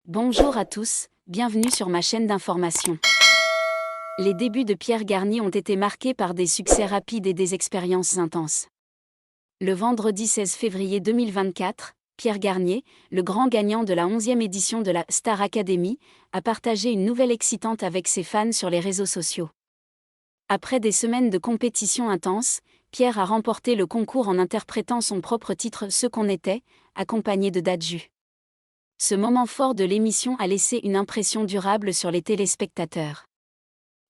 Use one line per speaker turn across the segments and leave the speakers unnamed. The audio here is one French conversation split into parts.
Bonjour à tous, bienvenue sur ma chaîne d'information. Les débuts de Pierre Garnier ont été marqués par des succès rapides et des expériences intenses. Le vendredi 16 février 2024, Pierre Garnier, le grand gagnant de la 11e édition de la Star Academy, a partagé une nouvelle excitante avec ses fans sur les réseaux sociaux. Après des semaines de compétition intense, Pierre a remporté le concours en interprétant son propre titre Ce qu'on était, accompagné de Dadju. Ce moment fort de l'émission a laissé une impression durable sur les téléspectateurs.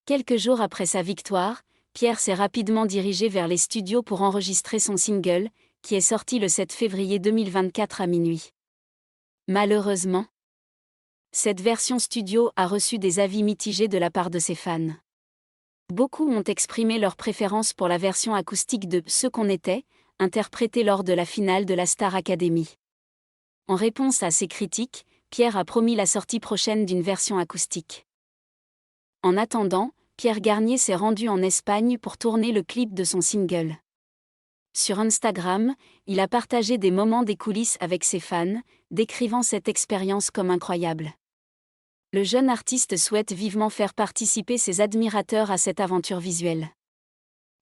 Quelques jours après sa victoire, Pierre s'est rapidement dirigé vers les studios pour enregistrer son single, qui est sorti le 7 février 2024 à minuit. Malheureusement, cette version studio a reçu des avis mitigés de la part de ses fans. Beaucoup ont exprimé leur préférence pour la version acoustique de Ce qu'on était, interprétée lors de la finale de la Star Academy. En réponse à ces critiques, Pierre a promis la sortie prochaine d'une version acoustique. En attendant, Pierre Garnier s'est rendu en Espagne pour tourner le clip de son single. Sur Instagram, il a partagé des moments des coulisses avec ses fans, décrivant cette expérience comme incroyable. Le jeune artiste souhaite vivement faire participer ses admirateurs à cette aventure visuelle.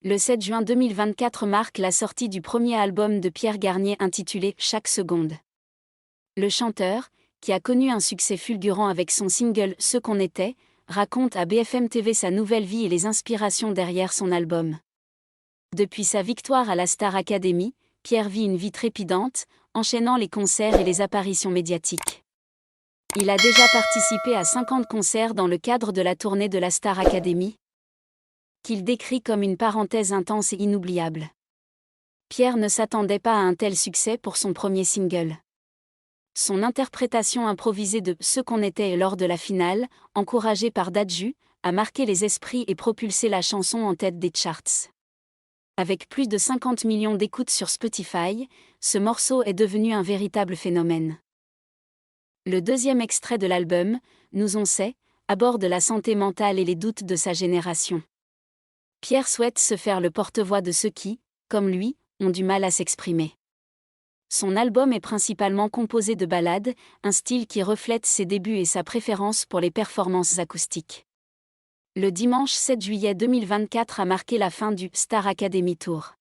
Le 7 juin 2024 marque la sortie du premier album de Pierre Garnier intitulé Chaque seconde. Le chanteur, qui a connu un succès fulgurant avec son single Ce qu'on était, raconte à BFM TV sa nouvelle vie et les inspirations derrière son album. Depuis sa victoire à la Star Academy, Pierre vit une vie trépidante, enchaînant les concerts et les apparitions médiatiques. Il a déjà participé à 50 concerts dans le cadre de la tournée de la Star Academy, qu'il décrit comme une parenthèse intense et inoubliable. Pierre ne s'attendait pas à un tel succès pour son premier single. Son interprétation improvisée de Ce qu'on était lors de la finale, encouragée par Dadju, a marqué les esprits et propulsé la chanson en tête des charts. Avec plus de 50 millions d'écoutes sur Spotify, ce morceau est devenu un véritable phénomène. Le deuxième extrait de l'album, Nous on sait, aborde la santé mentale et les doutes de sa génération. Pierre souhaite se faire le porte-voix de ceux qui, comme lui, ont du mal à s'exprimer. Son album est principalement composé de ballades, un style qui reflète ses débuts et sa préférence pour les performances acoustiques. Le dimanche 7 juillet 2024 a marqué la fin du Star Academy Tour.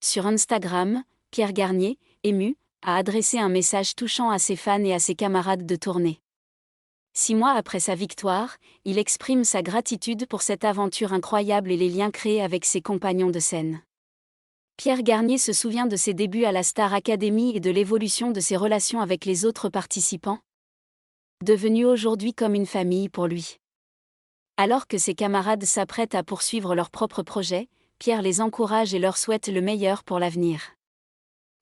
Sur Instagram, Pierre Garnier, ému, a adressé un message touchant à ses fans et à ses camarades de tournée. 6 mois après sa victoire, il exprime sa gratitude pour cette aventure incroyable et les liens créés avec ses compagnons de scène. Pierre Garnier se souvient de ses débuts à la Star Academy et de l'évolution de ses relations avec les autres participants, devenus aujourd'hui comme une famille pour lui. Alors que ses camarades s'apprêtent à poursuivre leurs propres projets, Pierre les encourage et leur souhaite le meilleur pour l'avenir.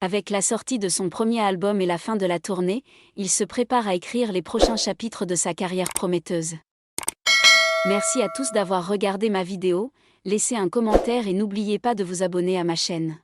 Avec la sortie de son premier album et la fin de la tournée, il se prépare à écrire les prochains chapitres de sa carrière prometteuse. Merci à tous d'avoir regardé ma vidéo, laissez un commentaire et n'oubliez pas de vous abonner à ma chaîne.